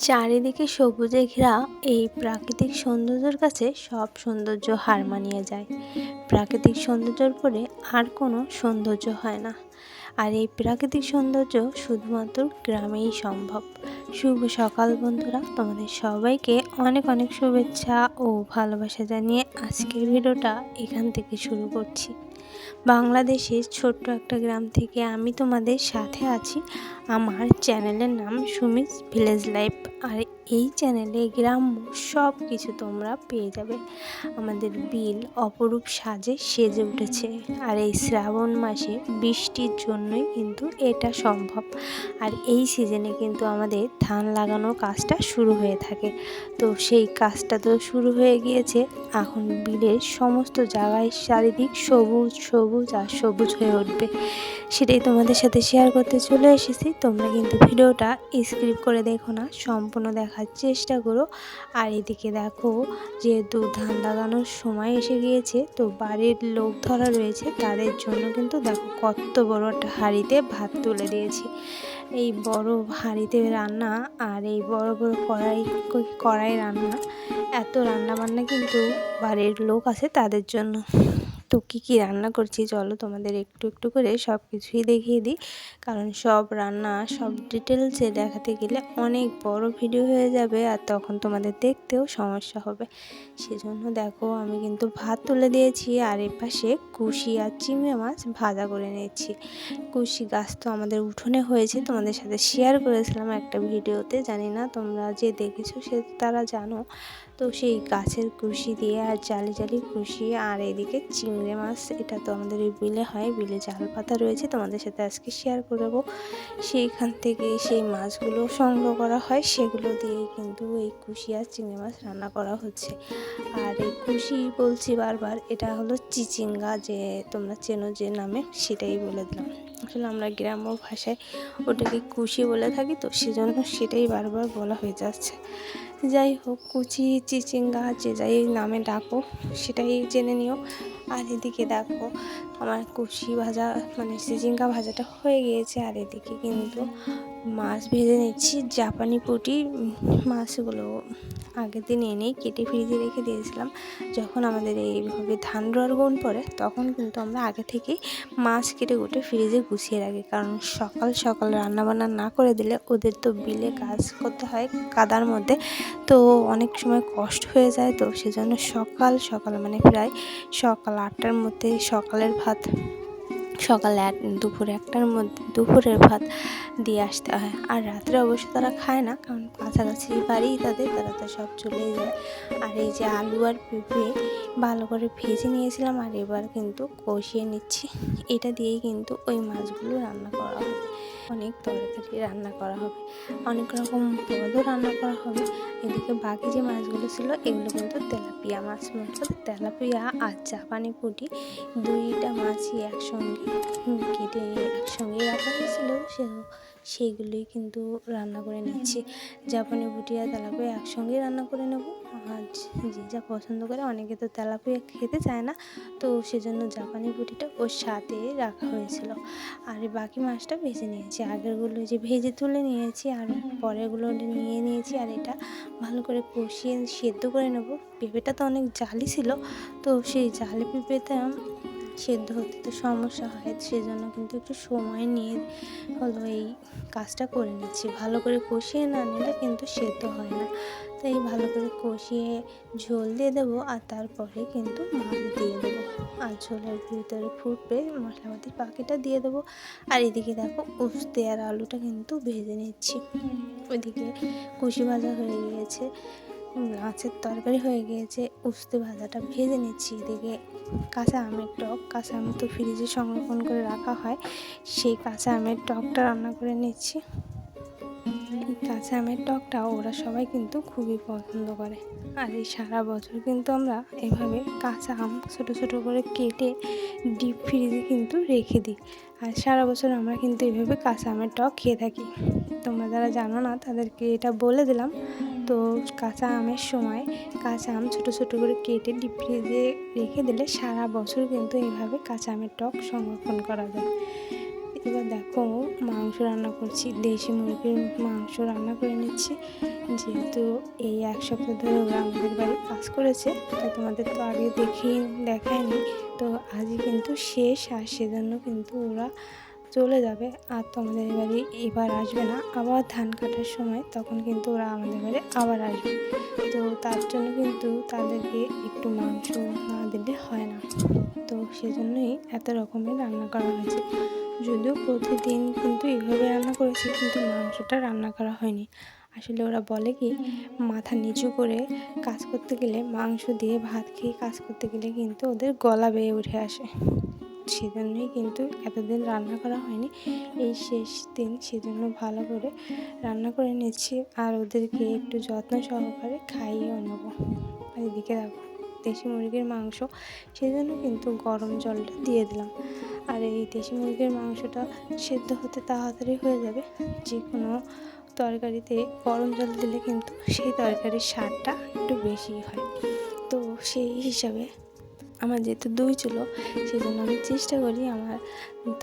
চারিদিকে সবুজে ঘেরা এই প্রাকৃতিক সৌন্দর্যের কাছে সব সৌন্দর্য হার মানিয়ে যায়। প্রাকৃতিক সৌন্দর্যের পরে আর কোনো সৌন্দর্য হয় না। আর এই প্রাকৃতিক সৌন্দর্য শুধুমাত্র গ্রামেই সম্ভব। শুভ সকাল বন্ধুরা, তোমাদের সবাইকে অনেক অনেক শুভেচ্ছা ও ভালোবাসা জানিয়ে আজকের ভিডিওটা এখান থেকে শুরু করছি। বাংলাদেশের ছোট্ট একটা গ্রাম থেকে আমি তোমাদের সাথে আছি। আমার চ্যানেলের নাম সুমিস ভিলেজ লাইফ। আর এই চ্যানেলে গ্রাম্য সব কিছু তোমরা পেয়ে যাবে। আমাদের বিল অপরূপ সাজে সেজে উঠেছে। আর এই শ্রাবণ মাসে বৃষ্টির জন্যই কিন্তু এটা সম্ভব। আর এই সিজনে কিন্তু আমাদের ধান লাগানোর কাজটা শুরু হয়ে থাকে। তো সেই কাজটা তো শুরু হয়ে গিয়েছে। এখন বিলের সমস্ত জায়গায় চারিদিক সবুজ সবুজ আর সবুজ হয়ে উঠবে, সেটাই তোমাদের সাথে শেয়ার করতে চলে এসেছি। তোমরা কিন্তু ভিডিওটা স্কিপ করে দেখো না, সম্পূর্ণ দেখার চেষ্টা করো। আর এদিকে দেখো, যেহেতু ধান লাগানোর সময় এসে গিয়েছে, তো বাড়ির লোক ধরা রয়েছে, তাদের জন্য কিন্তু দেখো কত বড় একটা হাঁড়িতে ভাত তুলে দিয়েছি। এই বড় হাঁড়িতে রান্না, আর এই বড় বড় কড়াই রান্না, এত রান্না বান্না কিন্তু বাড়ির লোক আছে তাদের জন্য। তো কী রান্না করছি চলো তোমাদের একটু একটু করে সব কিছুই দেখিয়ে দিই, কারণ সব রান্না সব ডিটেলসে দেখাতে গেলে অনেক বড় ভিডিও হয়ে যাবে, আর তখন তোমাদের দেখতেও সমস্যা হবে। সেজন্য দেখো আমি কিন্তু ভাত তুলে দিয়েছি, আর এপাশে কুশি আর চিংড়ি মাছ ভাজা করে নিচ্ছি। কুশি গাছ তো আমাদের উঠোনে হয়েছে, তোমাদের সাথে শেয়ার করেছিলাম একটা ভিডিওতে, জানি না তোমরা যে দেখেছো সে তারা জানো। তো সেই গাছের কুশি দিয়ে আর জালি জালি কুশি, আর এদিকে চিংড়ি মাছ, এটা তো আমাদের এই বিলে হয়, বিলে জাল পাতা রয়েছে, তোমাদের সাথে আজকে শেয়ার করবো। সেইখান থেকে সেই মাছগুলো সংগ্রহ করা হয়, সেগুলো দিয়েই কিন্তু এই কুশি আর চিংড়ি মাছ রান্না করা হচ্ছে। আর এই কুশি বলছি বারবার, এটা হলো চিচিঙ্গা, যে তোমরা চেনো যে নামে সেটাই বলে দিলাম। আসলে আমরা গ্রাম্য ভাষায় ওটাকে কুশি বলে থাকি, তো সেজন্য সেটাই বারবার বলা হয়ে যাচ্ছে। যাই হোক, কুচি চিচিঙ্গা যে যাই নামে ডাকো সেটাই জেনে নিও। আর এদিকে দেখো আমার কুশি ভাজা মানে চিচিঙ্গা ভাজাটা হয়ে গিয়েছে, আর এদিকে কিন্তু মাছ ভেজে নিচ্ছি। জাপানি পুঁটি মাছগুলো আগের দিন এনেই কেটে ফ্রিজে রেখে দিয়েছিলাম। যখন আমাদের এইভাবে ধান রোয়ার গুণ পড়ে, তখন কিন্তু আমরা আগে থেকেই মাছ কেটে কুটে ফ্রিজে গুছিয়ে রাখি, কারণ সকাল সকাল রান্নাবান্না না করে দিলে ওদের তো বিলে কাজ করতে হয় কাদার মধ্যে, তো অনেক সময় কষ্ট হয়ে যায়। তো সেজন্য সকাল সকাল মানে প্রায় সকাল 8টার মধ্যে সকালের ভাত, সকাল দুপুর 1টার মধ্যে দুপুরের ভাত দিয়ে আসতে হয়। আর রাত্রে অবশ্য তারা খায় না, কারণ কাছাকাছি বাড়ি তাদের, তারা তো সব চলেই যায়। আর এই যে আলু আর পেঁপে ভালো করে ভেজে নিয়েছিলাম, আর এবার কিন্তু কষিয়ে নিচ্ছি। এটা দিয়েই কিন্তু ওই মাছগুলো রান্না করা হবে। অনেক তরকারি রান্না করা হবে, অনেক রকম পদও রান্না করা হবে। এদিকে বাকি যে মাছগুলো ছিল, এগুলো কিন্তু তেলাপিয়া মাছ, তেলাপিয়া আর জাপানি পুঁটি দুইটা মাছই একসঙ্গে কেটে একসঙ্গেই রাখা হয়েছিল, সেইগুলোই কিন্তু রান্না করে নিচ্ছি। জাপানি পুঁটি আর তেলাপিয়া একসঙ্গেই রান্না করে নেব। আর যে যা পছন্দ করে, অনেকে তো তেলাপিয়া খেতে চায় না, তো সেজন্য জাপানি পুঁটিটা ওর সাথে রাখা হয়েছিল। আর বাকি মাছটা ভেজে নিয়েছি, আগেরগুলো যে ভেজে তুলে নিয়েছি, আর পরেরগুলো নিয়ে নিয়েছি। আর এটা ভালো করে কষিয়ে সেদ্ধ করে নেব। পেঁপেটা তো অনেক জালি ছিল, তো সেই জালি পেঁপেতে সেদ্ধ হতে তো সমস্যা হয়, সেজন্য কিন্তু একটু সময় নিয়ে হলো এই কাজটা করে নিচ্ছি। ভালো করে কষিয়ে না নিলে কিন্তু সেদ্ধ হয় না, তাই ভালো করে কষিয়ে ঝোল দিয়ে দেবো, আর তারপরে কিন্তু মাছ দিয়ে দেবো। আর ঝোলের ভিতরে ফুটবে, মশলাপাতির পাখিটা দিয়ে দেবো। আর এদিকে দেখো উস্তে আর আলুটা কিন্তু ভেজে নিচ্ছি। ওইদিকে কুশি ভাজা হয়ে গিয়েছে, মাছের তরকারি হয়ে গিয়েছে, উস্তে ভাজাটা ভেজে নিচ্ছি। এদিকে কাঁচা আমের টক, কাঁচা আম তো ফ্রিজে সংরক্ষণ করে রাখা হয়, সেই কাঁচা আমের টকটা রান্না করে নিচ্ছি। এই কাঁচা আমের টকটা ওরা সবাই কিন্তু খুবই পছন্দ করে। আর এই সারা বছর কিন্তু আমরা এভাবে কাঁচা আম ছোটো ছোটো করে কেটে ডিপ ফ্রিজে কিন্তু রেখে দিই। আর সারা বছর আমরা কিন্তু এভাবে কাঁচা আমের টক খেয়ে থাকি। তোমরা যারা জানো না তাদেরকে এটা বলে দিলাম। তো কাঁচা আমের সময় কাঁচা আম ছোটো ছোটো করে কেটে ডিপ ফ্রিজে রেখে দিলে সারা বছর কিন্তু এইভাবে কাঁচা আমের টক সংরক্ষণ করা যায়। এবার দেখো মাংস রান্না করছি, দেশি মুরগির মাংস রান্না করে নিচ্ছি। যেহেতু এই এক সপ্তাহ ধরে ওরা আমাদের বাড়ি কাজ করেছে, তো তোমাদের তো আগে দেখায়নি, তো আজই কিন্তু শেষ। আর সেজন্য কিন্তু ওরা চলে যাবে, আর তোমাদের বাড়ি এবার আসবে না। আবার ধান কাটার সময় তখন কিন্তু ওরা আমাদের বাড়ি আবার আসবে। তো তার জন্য কিন্তু তাদেরকে একটু মাংস না দিলে হয় না। তো সেজন্যই এত রকমের রান্না করা হয়েছে। যদিও প্রতিদিন কিন্তু এইভাবে রান্না করেছি, কিন্তু মাংসটা রান্না করা হয়নি। আসলে ওরা বলে কি, মাথা নিচু করে কাজ করতে গেলে, মাংস দিয়ে ভাত খেয়ে কাজ করতে গেলে কিন্তু ওদের গলা বেয়ে উঠে আসে। সেজন্যই কিন্তু এতদিন রান্না করা হয়নি, এই শেষ দিন সেজন্য ভালো করে রান্না করে নিচ্ছি। আর ওদেরকে একটু যত্ন সহকারে খাইয়েও নেবো। আর এদিকে দেখো দেশি মুরগির মাংস, সেজন্য কিন্তু গরম জলটা দিয়ে দিলাম। আর এই দেশি মুরগির মাংসটা সেদ্ধ হতে তাড়াতাড়ি হয়ে যাবে। যে কোনো তরকারিতে গরম জল দিলে কিন্তু সেই তরকারির স্বাদটা একটু বেশি হয়। তো সেই হিসাবে আমার যেহেতু দুই চুলো, সেই জন্য আমি চেষ্টা করি আমার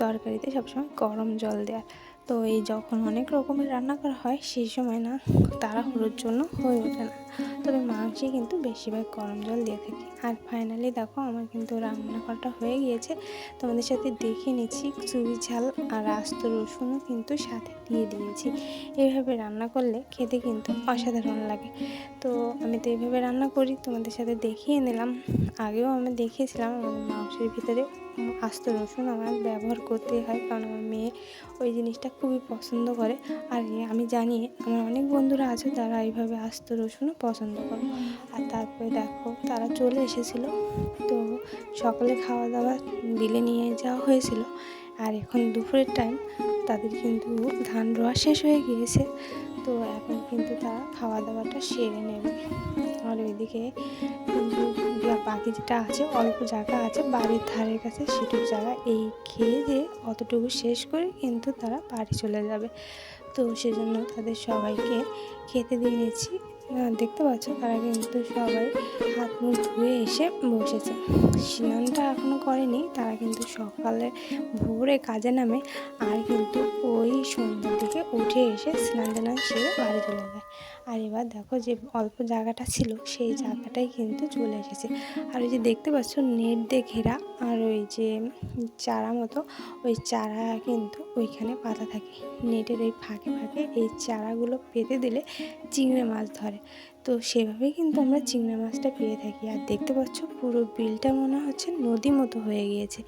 তরকারিতে সবসময় গরম জল দেওয়ার। তো এই যখন অনেক রকমের রান্না করা হয় সেই সময় না তাড়াহুড়োর জন্য হয়ে ওঠে না, তবে মাংসে কিন্তু বেশিরভাগ গরম জল দিয়ে থাকি। আর ফাইনালি দেখো আমার কিন্তু রান্না করাটা হয়ে গিয়েছে। তোমাদের সাথে দেখিয়ে নিচ্ছি, চুই ঝাল আর আস্ত রসুনও কিন্তু সাথে দিয়ে দিয়েছি। এইভাবে রান্না করলে খেতে কিন্তু অসাধারণ লাগে। তো আমি তো এইভাবে রান্না করি, তোমাদের সাথে দেখিয়ে নিলাম। আগেও আমি দেখিয়েছিলাম আমার মাংসের ভিতরে আস্ত রসুন আমার ব্যবহার করতেই হয়, কারণ আমার মেয়ে ওই জিনিসটা খুবই পছন্দ করে। আর আমি জানি আমার অনেক বন্ধুরা আছে যারা এইভাবে আস্ত রসুনও পছন্দ করে। আর তারপরে দেখো তারা চলে এসেছিলো, তো সকালে খাওয়া দাওয়া বিলে নিয়ে যাওয়া হয়েছিল। আর এখন দুপুরের টাইম, তাদের কিন্তু ধান রোয়া শেষ হয়ে গিয়েছে। তো এখন কিন্তু তারা খাওয়া দাওয়াটা সেরে নেবে। আর ওইদিকে কিন্তু বাকি যেটা আছে, অল্প জায়গা আছে বাড়ির ধারের কাছে, সেটুকু জায়গা এই খেয়ে দিয়ে অতটুকু শেষ করে কিন্তু তারা বাড়ি চলে যাবে। তো সেজন্য তাদের সবাইকে খেতে দিয়ে নিচ্ছি। দেখতে পাচ্ছ তারা কিন্তু সবাই হাত মুখ ধুয়ে এসে বসেছে। স্নানটা এখনও করেনি, তারা কিন্তু সকালে ভোরে কাজে নামে, আর কিন্তু ওই সন্ধ্যার দিকে উঠে এসে স্নান টান সেরে বাড়ি চলে যায়। আর এবার দেখো যে অল্প জায়গাটা ছিল সেই জায়গাটাই কিন্তু চলে এসেছে। আর ওই যে দেখতে পাচ্ছ নেট দিয়ে ঘেরা, আর ওই যে চারা মতো, ওই চারা কিন্তু ওইখানে পাতা থাকে। নেটের এই ফাঁকে ফাঁকে এই চারাগুলো পেতে দিলে চিংড়ি মাছ ধরে। তো সেভাবেই কিন্তু আমরা চিংড়ি মাছটা পেয়ে থাকি। আর দেখতে পাচ্ছ পুরো বিলটা মনে হচ্ছে নদী মতো হয়ে গিয়েছে।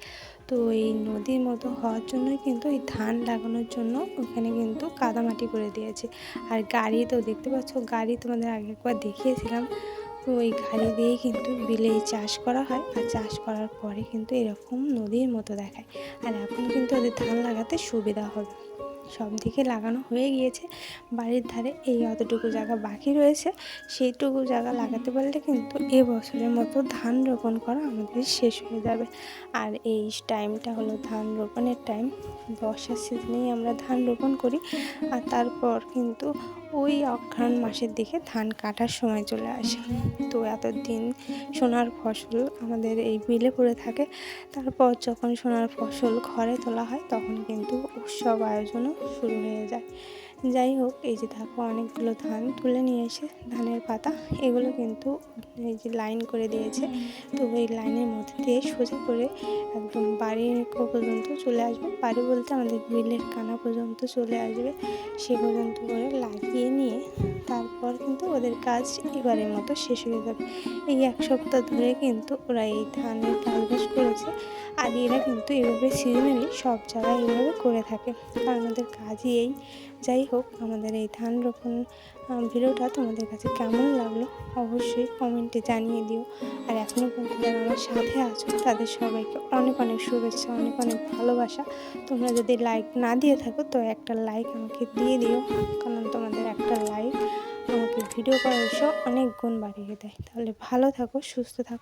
তো এই নদীর মতো হওয়ার জন্যই কিন্তু এই ধান লাগানোর জন্য ওখানে কিন্তু কাদামাটি করে দিয়েছে। আর গাড়ি তো দেখতে পাচ্ছ, গাড়ি তোমাদের আগে একবার দেখিয়েছিলাম। তো ওই গাড়ি দিয়েই কিন্তু বিলেই চাষ করা হয়, আর চাষ করার পরে কিন্তু এরকম নদীর মতো দেখায়। আর এখন কিন্তু ওদের ধান লাগাতে সুবিধা হবে। সব দিকে লাগানো হয়ে গিয়েছে, বাড়ির ধারে এই অতটুকু জায়গা বাকি রয়েছে। সেইটুকু জায়গা লাগাতে পারলে কিন্তু এবছরের মতো ধান রোপণ করা আমাদের শেষ হয়ে যাবে। আর এই টাইমটা হলো ধান রোপণের টাইম। বর্ষার সিজনেই আমরা ধান রোপণ করি, আর তারপর কিন্তু ওই অঘ্রাণ মাসের দিকে ধান কাটার সময় চলে আসে। তো এতদিন সোনার ফসল আমাদের এই বিলে পড়ে থাকে। তারপর যখন সোনার ফসল ঘরে তোলা হয় তখন কিন্তু উৎসব আয়োজনও শুরু হয়ে যায়। যাই হোক, এই যে দেখো অনেকগুলো ধান তুলে নিয়ে এসে ধানের পাতা, এগুলো কিন্তু এই যে লাইন করে দিয়েছে। তো এই লাইনের মধ্যে দিয়ে সোজা করে একদম বাড়ির পর্যন্ত চলে আসবে। বাড়ি বলতে আমাদের বিলের কানা পর্যন্ত চলে আসবে। সে পর্যন্ত করে লাগিয়ে নিয়ে তারপর কিন্তু ওদের কাজ এবারের মতো শেষ হয়ে যাবে। এই এক সপ্তাহ ধরে কিন্তু ওরা এই ধানের চাষবাস করেছে। আর এরা কিন্তু এভাবে সিজনালি সব জায়গায় এভাবে করে থাকে, কারণ ওদের কাজই এই যাই হোক, আমাদের এই ধান রোপণ ভিডিওটা তোমাদের কাছে কেমন লাগলো অবশ্যই কমেন্টে জানিয়ে দিও। আর এখনও পর্যন্ত যারা আমার সাথে আছো তাদের সবাইকে অনেক অনেক শুভেচ্ছা, অনেক অনেক ভালোবাসা। তোমরা যদি লাইক না দিয়ে থাকো তো একটা লাইক আমাকে দিয়ে দিও, কারণ তোমাদের একটা লাইক আমাকে ভিডিও করার উৎসাহ অনেক গুণ বাড়িয়ে দেয়। তাহলে ভালো থাকো, সুস্থ থাকো।